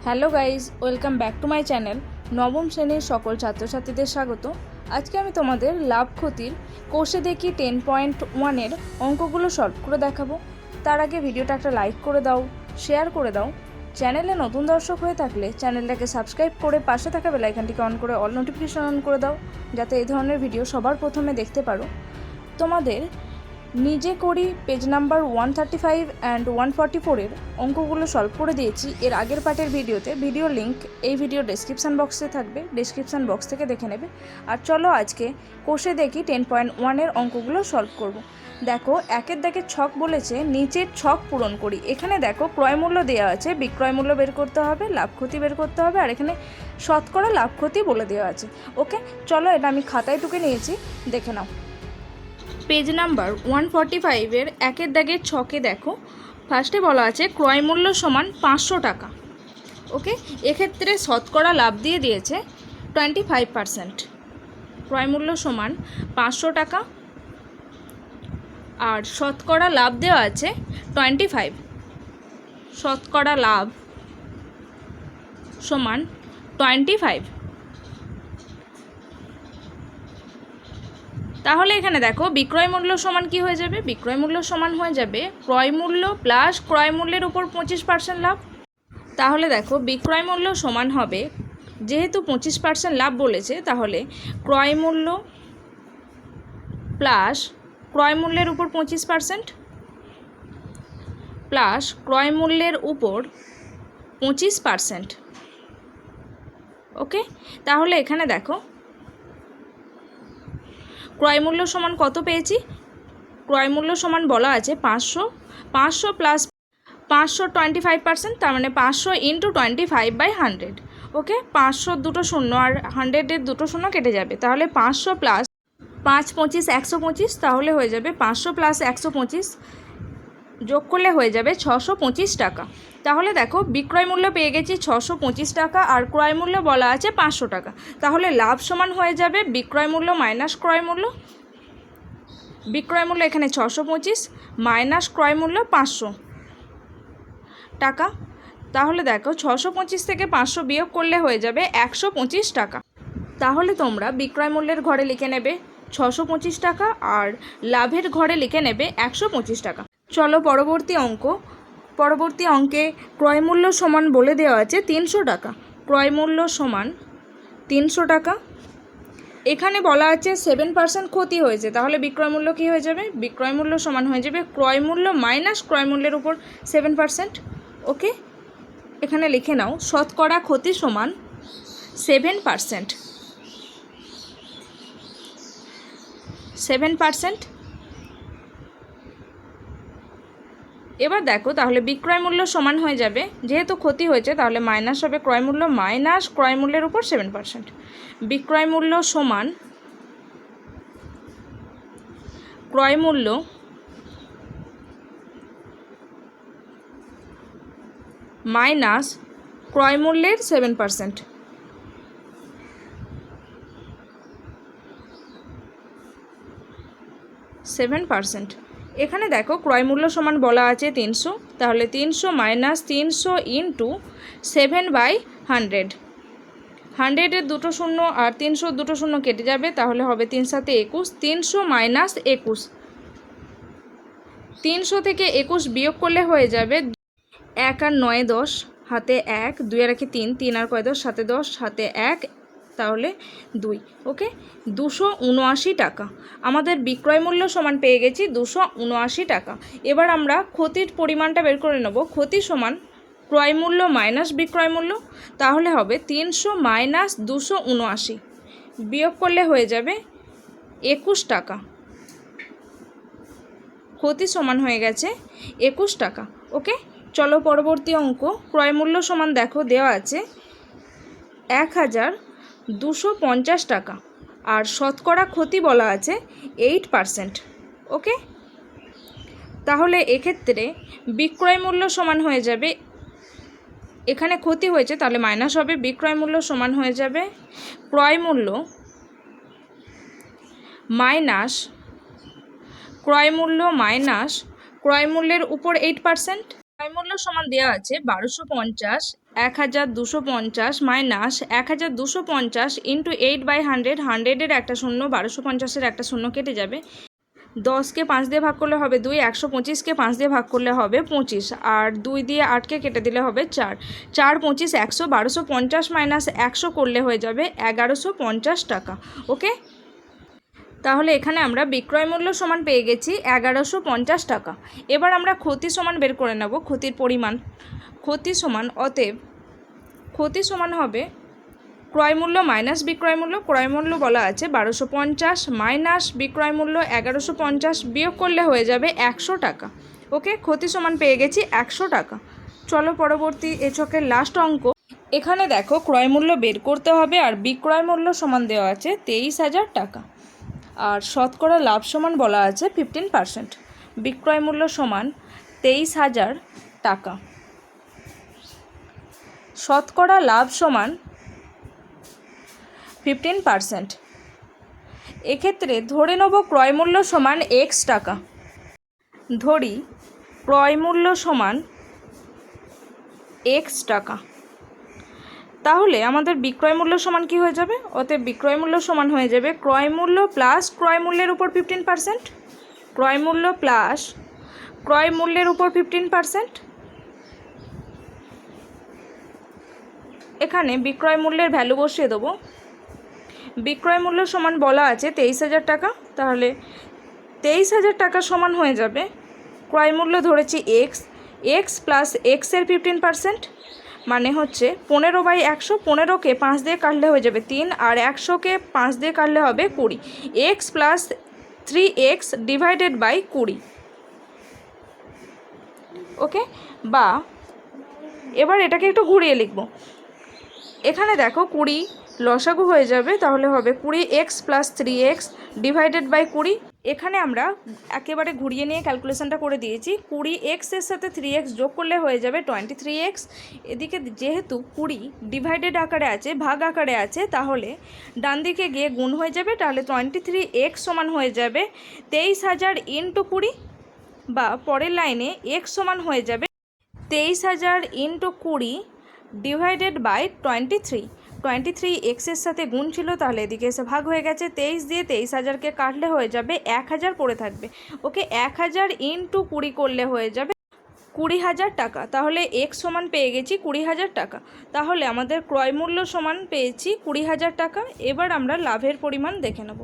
Hello guys, welcome back to my channel. নবম শ্রেণীর সকল ছাত্রছাত্রীদের স্বাগত। আজকে আমি তোমাদের লাভ ক্ষতির কোষে দেখি 10.1-এর অঙ্কগুলো সলভ করে দেখাবো। তার আগে ভিডিওটা একটা লাইক করে দাও, শেয়ার করে দাও। চ্যানেলে নতুন দর্শক হয়ে থাকলে চ্যানেলটাকে সাবস্ক্রাইব করে পাশে থাকা বেল আইকনটিকে অন করে অল নোটিফিকেশন অন করে দাও, যাতে এই ধরনের ভিডিও সবার প্রথমে দেখতে পারো। তোমাদের নিজে করি পেজ নাম্বার 135 অ্যান্ড 144-এর অঙ্কগুলো সলভ করে দিয়েছি এর আগের পার্টের ভিডিওতে। ভিডিও লিঙ্ক এই ভিডিও ডেসক্রিপশান বক্সে থাকবে, ডেসক্রিপশান বক্স থেকে দেখে নেবে। আর চলো আজকে কোষে দেখি 10.1-এর অঙ্কগুলো সলভ করব। দেখো, একের দাগের ছক বলেছে নিচের ছক পূরণ করি। এখানে দেখো ক্রয় মূল্য দেওয়া আছে, বিক্রয় মূল্য বের করতে হবে, লাভ ক্ষতি বের করতে হবে, আর এখানে শতকরা লাভ ক্ষতি বলে দেওয়া আছে। ওকে, চলো এটা আমি খাতায় টুকে নিয়েছি, দেখে নাও। পেজ নাম্বার 145-এর একের দাগের ছকে দেখো, ফার্স্টে বলা আছে ক্রয় মূল্য সমান 500 টাকা। ওকে, এক্ষেত্রে শতকরা লাভ দিয়ে দিয়েছে 25%। ক্রয় মূল্য সমান 500 টাকা আর শতকরা লাভ দেওয়া আছে 25। শতকরা লাভ সমান 25। তাহলে এখানে দেখো বিক্রয় মূল্য সমান কি হয়ে যাবে? বিক্রয় মূল্য সমান হয়ে যাবে ক্রয় মূল্য প্লাস ক্রয় মূল্যের উপর 25% লাভ। তাহলে দেখো বিক্রয় মূল্য সমান হবে, যেহেতু 25% লাভ বলেছে, তাহলে ক্রয় মূল্য প্লাস ক্রয় মূল্যের উপর 25% প্লাস ক্রয় মূল্যের উপর 25%। ওকে, তাহলে এখানে দেখো ক্রয় মূল্য সমান কত পেয়েছি? ক্রয় মূল্য সমান বলা আছে 500 প্লাস 500 25%, তার মানে 500 ইন্টু 25/100। ওকে, 500 দুটো শূন্য আর 100-এর দুটো শূন্য কেটে যাবে, তাহলে 500 প্লাস 5 25 125, তাহলে হয়ে যাবে 500 প্লাস 125 যোগ করলে হয়ে যাবে 625 টাকা। তাহলে দেখো বিক্রয় মূল্য পেয়ে গেছি 625 টাকা আর ক্রয় মূল্য বলা আছে 500 টাকা। তাহলে লাভ সমান হয়ে যাবে বিক্রয় মূল্য মাইনাস ক্রয় মূল্য। বিক্রয় মূল্য এখানে 625 মাইনাস ক্রয় মূল্য 500 টাকা। তাহলে দেখো 625 থেকে 500 বিয়োগ করলে হয়ে যাবে 125 টাকা। তাহলে তোমরা বিক্রয় মূল্যের ঘরে লিখে নেবে 625 টাকা আর লাভের ঘরে লিখে নেবে 125 টাকা। চলো পরবর্তী অঙ্ক। পরবর্তী অঙ্কে ক্রয় মূল্য সমান বলে দেওয়া আছে 300 টাকা। ক্রয় মূল্য সমান 300 টাকা। এখানে বলা আছে 7% ক্ষতি হয়েছে, তাহলে বিক্রয় মূল্য কী হয়ে যাবে? বিক্রয় মূল্য সমান হয়ে যাবে ক্রয় মূল্য মাইনাস ক্রয় মূল্যের উপর 7%। ওকে, এখানে লিখে নাও শতকরা ক্ষতি সমান 7%। 7%। এবার দেখো, তাহলে বিক্রয় মূল্য সমান হয়ে যাবে, যেহেতু ক্ষতি হয়েছে তাহলে মাইনাস হবে ক্রয় মূল্য মাইনাস ক্রয় মূল্যের উপর 7%। বিক্রয় মূল্য সমান ক্রয় মূল্য মাইনাস ক্রয় মূল্যের 7%। 7%। এখানে দেখো ক্রয় মূল্য সমান বলা আছে 300, তাহলে 300 মাইনাস 300 ইন্টু 7/100। 100-এর দুটো শূন্য আর 300 দুটো শূন্য কেটে যাবে, তাহলে হবে 3 সাথে 21। 300 মাইনাস 21, 300 থেকে 21 বিয়োগ করলে হয়ে যাবে 1 আর 9 10, হাতে 1, 2 আর 1 3, 3 আর 10 সাথে 10, হাতে 1, তাহলে 2। ওকে, 279 টাকা। আমাদের বিক্রয় মূল্য সমান পেয়ে গেছি 279 টাকা। এবার আমরা ক্ষতির পরিমাণটা বের করে নেব। ক্ষতি সমান ক্রয় মূল্য মাইনাস বিক্রয় মূল্য, তাহলে হবে 300 মাইনাস 279 বিয়োগ করলে হয়ে যাবে 21 টাকা। ক্ষতি সমান হয়ে গেছে 21 টাকা। ওকে, চলো পরবর্তী অঙ্ক। ক্রয় মূল্য সমান দেখো দেওয়া আছে 1250 টাকা আর শতকরা ক্ষতি বলা আছে 8%। ওকে, তাহলে এক্ষেত্রে বিক্রয় মূল্য সমান হয়ে যাবে, এখানে ক্ষতি হয়েছে তাহলে মাইনাস হবে, বিক্রয় মূল্য সমান হয়ে যাবে ক্রয় মূল্য মাইনাস ক্রয় মূল্য মাইনাস ক্রয় মূল্যের উপর 8%। মূল্য সমান দেওয়া আছে 1250, 1250 মাইনাস 1250 ইন্টু 8/100, 100-এর একটা শূন্য, 1250-এর একটা শূন্য কেটে যাবে। 10কে 5 দিয়ে ভাগ করলে হবে 2, 125কে 5 দিয়ে ভাগ করলে হবে 25, আর 2 দিয়ে 8কে কেটে দিলে হবে 4, 4 25 100, 1250 মাইনাস 100 করলে হয়ে যাবে 1150 টাকা। ওকে, তাহলে এখানে আমরা বিক্রয় মূল্য সমান পেয়ে গেছি 1150 টাকা। এবার আমরা ক্ষতি সমান বের করে নেব, ক্ষতির পরিমাণ। ক্ষতি সমান, অতএব ক্ষতি সমান হবে ক্রয় মূল্য মাইনাস বিক্রয় মূল্য। ক্রয় মূল্য বলা আছে 1250 মাইনাস বিক্রয় মূল্য 1150, বিয়োগ করলে হয়ে যাবে 100 টাকা। ওকে, ক্ষতি সমান পেয়ে গেছি 100 টাকা। চলো পরবর্তী ছকের লাস্ট অঙ্ক। এখানে দেখো ক্রয় মূল্য বের করতে হবে আর বিক্রয় মূল্য সমান দেওয়া আছে 23,000 টাকা, আর শতকরা লাভ সমান বলা আছে 15%। বিক্রয় মূল্য সমান 23,000 টাকা, শতকরা লাভ সমান 15%। এক্ষেত্রে ধরে নেব ক্রয় মূল্য সমান x টাকা। ধরি ক্রয় মূল্য সমান x টাকা, তাহলে আমাদের বিক্রয় মূল্য সমান কি হয়ে যাবে? অতএব বিক্রয় মূল্য সমান হয়ে যাবে ক্রয় মূল্য প্লাস ক্রয় মূল্যের উপর 15%, ক্রয় মূল্য প্লাস ক্রয় মূল্যের উপর 15%। এখানে বিক্রয় মূল্যের ভ্যালু বসিয়ে দেবো। বিক্রয় মূল্য সমান বলা আছে 23,000 টাকা, তাহলে 23,000 টাকা সমান হয়ে যাবে ক্রয় মূল্য ধরেছি x প্লাস এক্সের 15%, মানে হচ্ছে 15/100। 15কে 5 দিয়ে কাটলে হয়ে যাবে 3, আর 100কে 5 দিয়ে কাটলে হবে 20। x plus 3x divided by 20। Okay, বা এবার এটাকে একটু ঘুরিয়ে লিখব। এখানে দেখো 20 লসাগু হয়ে যাবে, তাহলে হবে 20x plus 3x divided by 20। এখানে আমরা একেবারে ঘুরিয়ে নিয়ে ক্যালকুলেশনটা করে দিয়েছি। 20x এর সাথে 3x যোগ করলে হয়ে যাবে 23x। এদিকে যেহেতু 20 ডিভাইডেড আকারে আছে, ভাগ আকারে আছে, তাহলে ডান দিকে গিয়ে গুণ হয়ে যাবে, তাহলে 23x সমান হয়ে যাবে 23,000 ইন্টু 20, বা পরের লাইনে x সমান হয়ে যাবে 23,000 ইন্টু 20 ডিভাইডেড বাই 23। 23x এর সাথে গুণ ছিল, তাহলে এদিকে এসে ভাগ হয়ে গেছে। 23 দিয়ে 23,000কে কাটলে হয়ে যাবে 1,000 পড়ে থাকবে। ওকে, 1,000 ইন্টু 20 করলে হয়ে যাবে 20,000 টাকা। তাহলে x সমান পেয়ে গেছি 20,000 টাকা। তাহলে আমাদের ক্রয় মূল্য সমান পেয়েছি 20,000 টাকা। এবার আমরা লাভের পরিমাণ দেখে নেব।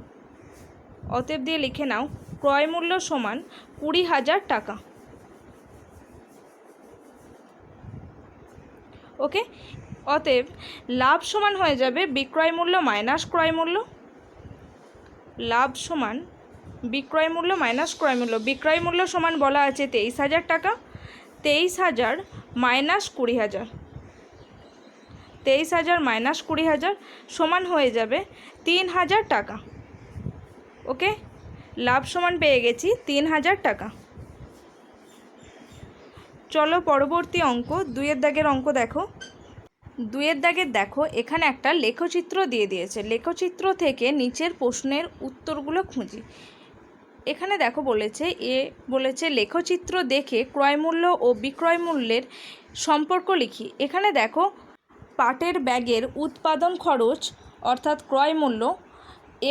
অতএব দিয়ে লিখে নাও ক্রয় মূল্য সমান 20,000 টাকা। ওকে, অতএব লাভ সমান হয়ে যাবে বিক্রয় মূল্য মাইনাস ক্রয় মূল্য। লাভ সমান বিক্রয় মূল্য মাইনাস ক্রয় মূল্য। বিক্রয় মূল্য সমান বলা আছে 23,000 টাকা। 23,000 মাইনাস 20,000, 23,000 মাইনাস 20,000 সমান হয়ে যাবে 3,000 টাকা। ওকে, লাভ সমান পেয়ে গেছি 3,000 টাকা। চলো পরবর্তী অঙ্ক, 2-এর দাগের অঙ্ক দেখো। 2-এর দাগের দেখো, এখানে একটা লেখচিত্র দিয়ে দিয়েছে। লেখচিত্র থেকে নিচের প্রশ্নের উত্তরগুলো খুঁজি। এখানে দেখো বলেছে লেখচিত্র দেখে ক্রয়মূল্য ও বিক্রয় মূল্যের সম্পর্ক লিখি। এখানে দেখো পাটের ব্যাগের উৎপাদন খরচ অর্থাৎ ক্রয় মূল্য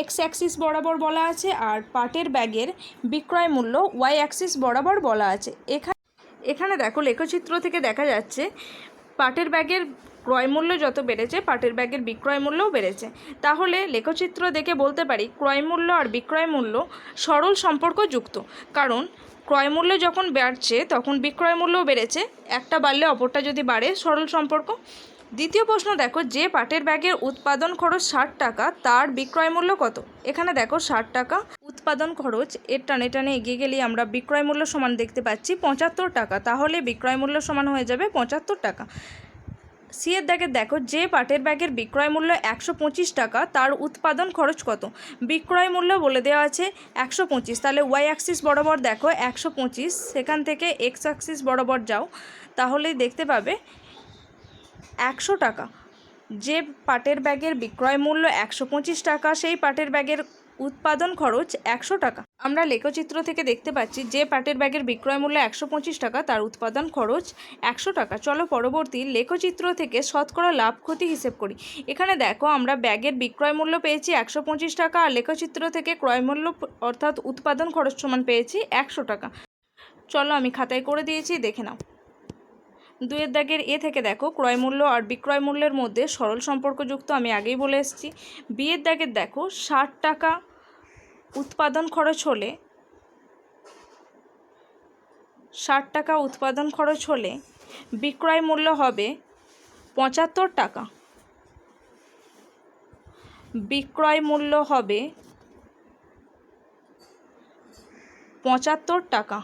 x অ্যাক্সিস বরাবর বলা আছে, আর পাটের ব্যাগের বিক্রয় মূল্য y অ্যাক্সিস বরাবর বলা আছে। এখানে দেখো লেখচিত্র থেকে দেখা যাচ্ছে পাটের ব্যাগের ক্রয় মূল্য যত বেড়েছে, পাটের ব্যাগের বিক্রয় মূল্যও বেড়েছে। তাহলে লেখচিত্র দেখে বলতে পারি ক্রয় মূল্য আর বিক্রয় মূল্য সরল সম্পর্কযুক্ত, কারণ ক্রয় মূল্য যখন বাড়ছে তখন বিক্রয় মূল্যও বেড়েছে। একটা বাড়লে অপরটা যদি বাড়ে, সরল সম্পর্ক। দ্বিতীয় প্রশ্ন দেখো, যে পাটের ব্যাগের উৎপাদন খরচ 60 টাকা, তার বিক্রয় মূল্য কত? এখানে দেখো 60 টাকা উৎপাদন খরচ, এর টানে টানে এগিয়ে গেলেই আমরা বিক্রয় মূল্য সমান দেখতে পাচ্ছি 75 টাকা। তাহলে বিক্রয় মূল্য সমান হয়ে যাবে 75 টাকা। সি-এর দাগে দেখো, যে পাটের ব্যাগের বিক্রয় মূল্য 125 টাকা, তার উৎপাদন খরচ কত? বিক্রয় মূল্য বলে দেওয়া আছে 125, তাহলে ওয়াই অ্যাক্সিস বরাবর দেখো 125, সেখান থেকে এক্স অ্যাক্সিস বরাবর যাও, তাহলেই দেখতে পাবে 100 টাকা। যে পাটের ব্যাগের বিক্রয় মূল্য 125 টাকা, সেই পাটের ব্যাগের উৎপাদন খরচ 100 টাকা। আমরা লেখচিত্র থেকে দেখতে পাচ্ছি যে পাটের ব্যাগের বিক্রয় মূল্য 125 টাকা, তার উৎপাদন খরচ 100 টাকা। চলো পরবর্তী লেখচিত্র থেকে শতকরা লাভ ক্ষতি হিসেব করি। এখানে দেখো আমরা ব্যাগের বিক্রয় মূল্য পেয়েছি 125 টাকা, আর লেখচিত্র থেকে ক্রয় মূল্য অর্থাৎ উৎপাদন খরচ সমান পেয়েছি 100 টাকা। চলো আমি খাতায় করে দিয়েছি, দেখে নাও। 2 দাগের এ থেকে দেখো ক্রয় মূল্য আর বিক্রয় মূল্যের মধ্যে সরল সম্পর্কযুক্ত, আমি আগেই বলে এসেছি। 2 দাগের দেখো 60 টাকা উৎপাদন খরচ হলে 60 টাকা উৎপাদন খরচ হলে বিক্রয় মূল্য হবে 75 টাকা। বিক্রয় মূল্য হবে 75 টাকা।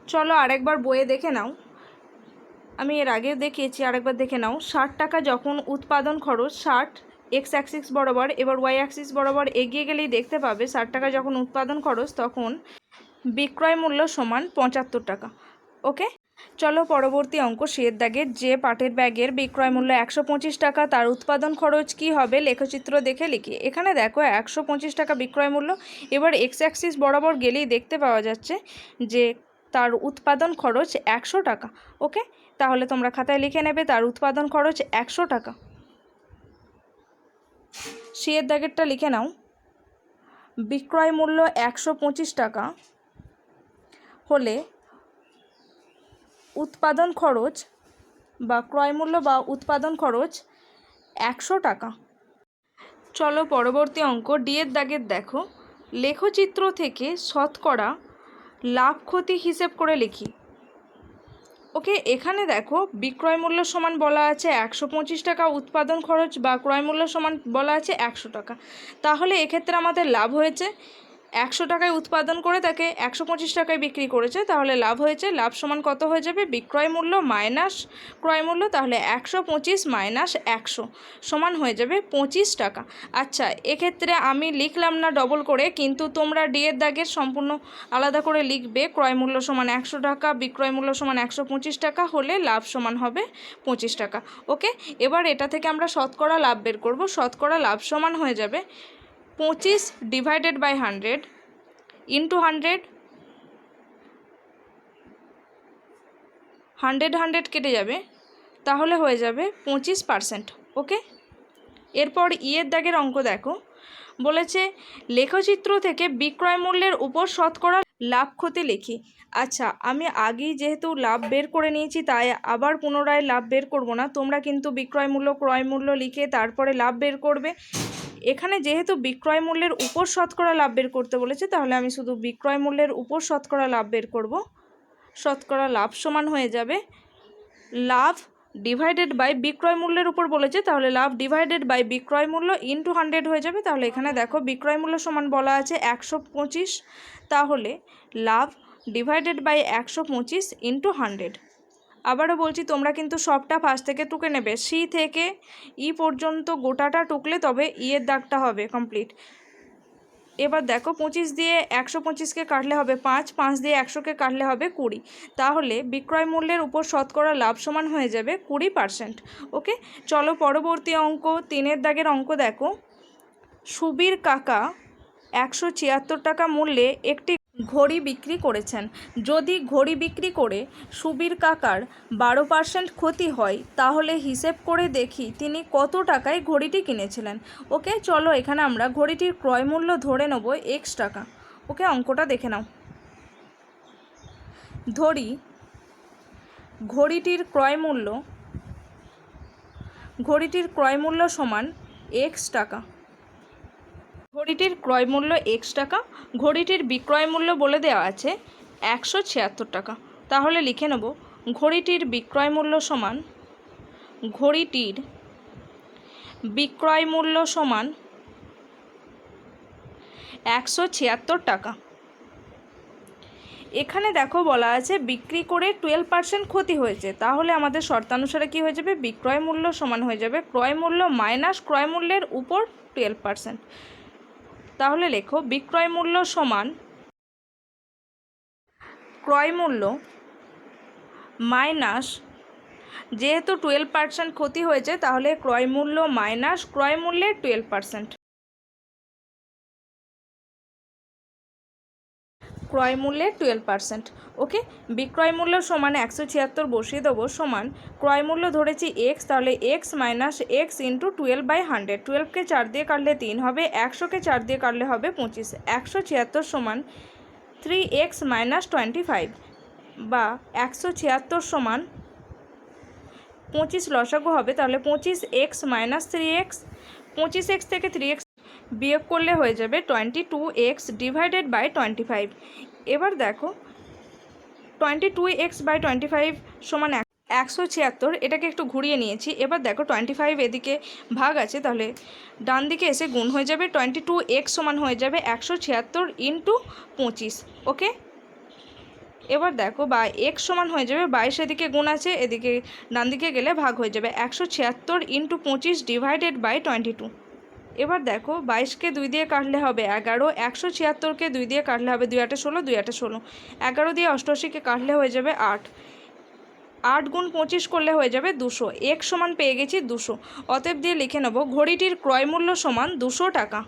চলো আরেকবার বইয়ে দেখে নাও, আমি এর আগে দেখিয়েছি, আরেকবার দেখে নাও। 60 টাকা যখন উৎপাদন খরচ, 60 এক্স অ্যাক্সিস বরাবর, এবার ওয়াই অ্যাক্সিস বরাবর এগিয়ে গেলেই দেখতে পাবে 60 টাকা যখন উৎপাদন খরচ তখন বিক্রয় মূল্য সমান 75 টাকা। ওকে, চলো পরবর্তী অঙ্ক। সের দাগের যে পাটের ব্যাগের বিক্রয় মূল্য 125 টাকা, তার উৎপাদন খরচ কি হবে লেখচিত্র দেখে লিখি। এখানে দেখো 125 টাকা বিক্রয় মূল্য, এবার এক্স অ্যাক্সিস বরাবর গেলেই দেখতে পাওয়া যাচ্ছে যে তার উৎপাদন খরচ 100 টাকা। ওকে, তাহলে তোমরা খাতায় লিখে নেবে তার উৎপাদন খরচ 100 টাকা। সিয়ের দাগেরটা লিখে নাও, বিক্রয় মূল্য 125 টাকা হলে উৎপাদন খরচ বা ক্রয় মূল্য বা উৎপাদন খরচ 100 টাকা। চলো পরবর্তী অঙ্ক। ডিয়ের দাগের দেখো লেখচিত্র থেকে শতকরা লাভ ক্ষতি হিসেব করে লিখি। ওকে, এখানে দেখো বিক্রয় মূল্য সমান বলা আছে 125 টাকা, উৎপাদন খরচ বা ক্রয় মূল্য সমান বলা আছে 100 টাকা। তাহলে এক্ষেত্রে আমাদের লাভ হয়েছে 100 টাকায় উৎপাদন করে তাকে 125 টাকায় বিক্রি করেছে, তাহলে লাভ হয়েছে। লাভ সমান কত হয়ে যাবে? বিক্রয় মূল্য মাইনাস ক্রয় মূল্য, তাহলে 125 মাইনাস 100 সমান হয়ে যাবে 25 টাকা। আচ্ছা, এক্ষেত্রে আমি লিখলাম না ডবল করে, কিন্তু তোমরা ডি এর দাগের সম্পূর্ণ আলাদা করে লিখবে। ক্রয় মূল্য সমান 100 টাকা, বিক্রয় মূল্য সমান 125 টাকা হলে লাভ সমান হবে 25 টাকা। ওকে, এবার এটা থেকে আমরা শতকরা লাভ বের করব। শতকরা লাভ সমান হয়ে যাবে 25 ডিভাইডেড বাই 100 ইন্টু 100, 100 কেটে যাবে, তাহলে হয়ে যাবে 25%। ওকে, এরপর ইয়ের দাগের অঙ্ক দেখো, বলেছে লেখচিত্র থেকে বিক্রয় মূল্যের উপর শতকরা লাভ ক্ষতি লিখি। আচ্ছা, আমি আগেই যেহেতু লাভ বের করে নিয়েছি তাই আবার পুনরায় লাভ বের করব না। তোমরা কিন্তু বিক্রয় মূল্য ক্রয় মূল্য লিখে তারপরে লাভ বের করবে। এখানে যেহেতু বিক্রয় মূল্যের উপর শতকরা লাভ বের করতে বলেছে, তাহলে আমি শুধু বিক্রয় মূল্যের উপর শতকরা লাভ বের করব। শতকরা লাভ সমান হয়ে যাবে লাভ ডিভাইডেড বাই বিক্রয় মূল্যের উপর বলেছে, তাহলে লাভ ডিভাইডেড বাই বিক্রয় মূল্য ইন্টু 100 হয়ে যাবে। তাহলে এখানে দেখো বিক্রয় মূল্য সমান বলা আছে 125, তাহলে লাভ ডিভাইডেড বাই 125 ইন্টু 100। আবারও বলছি, তোমরা কিন্তু সবটা ফার্স্ট থেকে টুকে নেবে। সি থেকে ই পর্যন্ত গোটাটা টুকলে তবে ইয়ের দাগটা হবে কমপ্লিট। এবার দেখো 25 দিয়ে 125কে কাটলে হবে 5, 5 দিয়ে 100কে কাটলে হবে 20, তাহলে বিক্রয় মূল্যের উপর শতকরা লাভ সমান হয়ে যাবে 20%। ওকে, চলো পরবর্তী অঙ্ক। 3 দাগের অঙ্ক দেখো, সুবীর কাকা 176 টাকা মূল্যে একটি ঘড়ি বিক্রি করেছেন। যদি ঘড়ি বিক্রি করে সুবীর কাকার 12% ক্ষতি হয়, তাহলে হিসেব করে দেখি তিনি কত টাকায় ঘড়িটি কিনেছিলেন। ওকে, চলো এখানে আমরা ঘড়িটির ক্রয় মূল্য ধরে নেব x টাকা। ওকে, অঙ্কটা দেখে নাও। ধরি ঘড়িটির ক্রয় মূল্য সমান x টাকা। ঘড়িটির ক্রয় মূল্য x টাকা, ঘড়িটির বিক্রয় মূল্য বলে দেওয়া আছে 176 টাকা। তাহলে লিখে নেব ঘড়িটির বিক্রয় মূল্য সমান 176 টাকা। এখানে দেখো বলা আছে বিক্রি করে 12% ক্ষতি হয়েছে, তাহলে আমাদের শর্তানুসারে কি হয়ে যাবে? বিক্রয় মূল্য সমান হয়ে যাবে ক্রয় মূল্য মাইনাস ক্রয় মূল্যের উপর 12%। তাহলে লেখো বিক্রয় মূল্য সমান ক্রয় মূল্য মাইনাস, যেহেতু 12% ক্ষতি হয়েছে তাহলে ক্রয় মূল্য মাইনাস ক্রয় মূল্যের 12%। ক্রয় মূল্যের 12%। ওকে, বিক্রয় মূল্য সমান 176 বসিয়ে দেবো, সমান ক্রয় মূল্য ধরেছি এক্স, তাহলে এক্স মাইনাস এক্স ইন্টু 12/100। 12কে 4 দিয়ে কাটলে 3 হবে, 100কে 4 দিয়ে কাটলে হবে 25। 176 সমান 3x মাইনাস 25, বা 176 সমান 25 লসাগু হবে, তাহলে 25x মাইনাস 3x। 25x থেকে 3x বিয়োগ করলে হয়ে যাবে 22x ডিভাইডেড বাই 25। এবার দেখো 22x বাই 25 সমান 176, এটাকে একটু ঘুরিয়ে নিয়েছি। এবার দেখো 25 এদিকে ভাগ আছে, তাহলে ডান দিকে এসে গুণ হয়ে যাবে, 22x সমান হয়ে যাবে 176 ইন্টু 25। ওকে, এবার দেখো বা এক্স সমান হয়ে যাবে 22, এদিকে গুণ আছে, এদিকে ডান দিকে গেলে ভাগ হয়ে যাবে 176 ইন্টু 25 ডিভাইডেড বাই 22। এবার দেখো 22কে 2 দিয়ে কাটলে হবে 11, 176কে 2 দিয়ে কাটলে হবে 2 8 16, 2 8 16, 11 দিয়ে 88কে কাটলে হয়ে যাবে 8, 8 গুণ 25 করলে হয়ে যাবে 200। এক সমান পেয়ে গেছি 200। অতএব দিয়ে লিখে নেব ঘড়িটির ক্রয় মূল্য সমান 200 টাকা।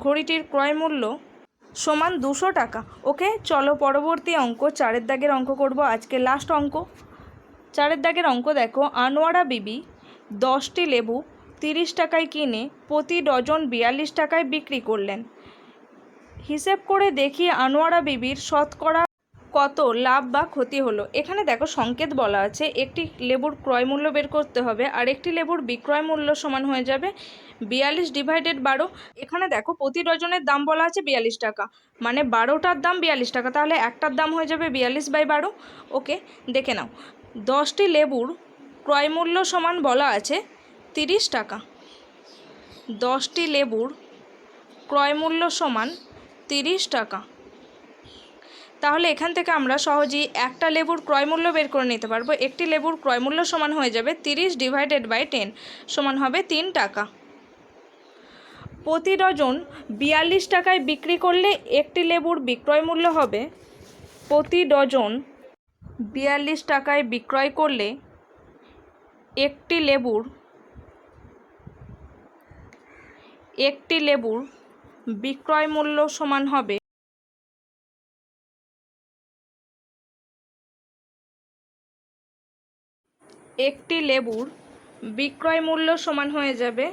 ঘড়িটির ক্রয় মূল্য সমান 200 টাকা। ওকে, চলো পরবর্তী অঙ্ক 4 দাগের অঙ্ক করব, আজকে লাস্ট অঙ্ক। 4 দাগের অঙ্ক দেখো, আনোয়ারা বিবি 10টি লেবু 30 টাকায় কিনে প্রতি ডজন 42 টাকায় বিক্রি করলেন। হিসেব করে দেখি আনোয়ারা বিবির শতকরা কত লাভ বা ক্ষতি হলো। এখানে দেখো সংকেত বলা আছে, একটি লেবুর ক্রয় মূল্য বের করতে হবে, আর একটি লেবুর বিক্রয় মূল্য সমান হয়ে যাবে 42 ডিভাইডেড 12। এখানে দেখো প্রতি ডজনের দাম বলা আছে 42 টাকা, মানে 12টার দাম 42 টাকা, তাহলে একটার দাম হয়ে যাবে 42/12। ওকে, দেখে নাও 10টি লেবুর ক্রয় মূল্য সমান বলা আছে 30 টাকা। 10টি লেবুর ক্রয় মূল্য সমান 30 টাকা। তাহলে এখান থেকে আমরা সহজেই একটা লেবুর ক্রয় মূল্য বের করে নিতে পারবো। একটি লেবুর ক্রয় মূল্য সমান হয়ে যাবে 30 ডিভাইডেড বাই 10 সমান হবে 3 টাকা। প্রতি ডজন 42 টাকায় বিক্রি করলে একটি লেবুর বিক্রয় মূল্য হবে, প্রতি ডজন 42 টাকায় বিক্রয় করলে একটি লেবুর বিক্রয় মূল্য সমান হবে একটি লেবুর বিক্রয় মূল্য সমান হয়ে যাবে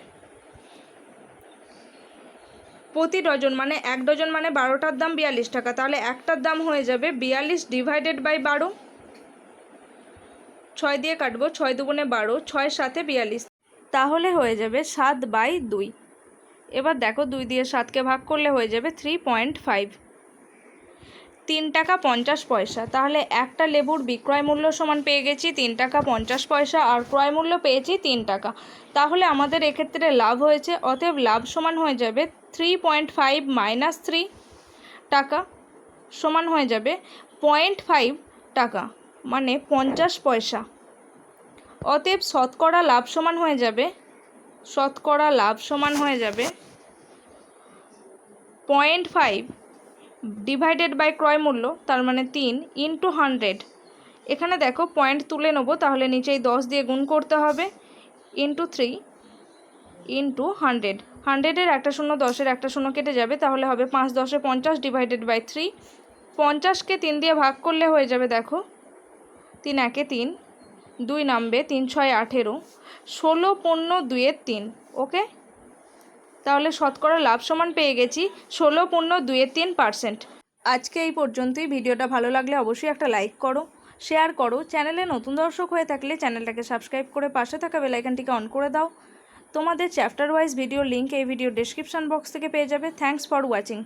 প্রতি ডজন, মানে এক ডজন মানে 12টার দাম 42 টাকা, তাহলে একটার দাম হয়ে যাবে 42 ডিভাইডেড বাই 12। 6 দিয়ে কাটবো, 6 দুগুণে 12, 6 7 42, তাহলে হয়ে যাবে 7/2। এবার দেখো 2 দিয়ে 7কে ভাগ করলে হয়ে যাবে 3.5, 3 টাকা 50 পয়সা। তাহলে একটা লেবুর বিক্রয় মূল্য সমান পেয়ে গেছি 3 টাকা 50 পয়সা, আর ক্রয় মূল্য পেয়েছি 3 টাকা। তাহলে আমাদের এক্ষেত্রে লাভ হয়েছে, অতএব লাভ সমান হয়ে যাবে 3.5 মাইনাস 3 টাকা সমান হয়ে যাবে 0.5 টাকা, মানে 50 পয়সা। অতএব শতকরা লাভ সমান হয়ে যাবে 0.5 ডিভাইডেড বাই ক্রয় মূল্য, তার মানে 3 ইন্টু 100। এখানে দেখো পয়েন্ট তুলে নেবো, তাহলে নিচেই 10 দিয়ে গুণ করতে হবে, ইন্টু 3 ইন্টু 100। 100-এর একটা শূন্য, 10-এর একটা শূন্য কেটে যাবে, তাহলে হবে 5 10 50 ডিভাইডেড বাই 3। 50কে 3 দিয়ে ভাগ করলে হয়ে যাবে, দেখো 3 1 3, 2 নামবে, 3 6 18, 16 15 2 3। ওকে, তাহলে শতকরা লাভ সমান পেয়ে গেছি 16.23%। আজকে এই পর্যন্তই। ভিডিওটা ভালো লাগলে অবশ্যই একটা লাইক করো, শেয়ার করো। চ্যানেলে নতুন দর্শক হয়ে থাকলে চ্যানেলটাকে সাবস্ক্রাইব করে পাশে থাকা বেল আইকনটিকে অন করে দাও। তোমাদের চ্যাপ্টার ওয়াইজ ভিডিও লিঙ্ক এই ভিডিও ডেসক্রিপশন বক্স থেকে পেয়ে যাবে। Thanks for watching.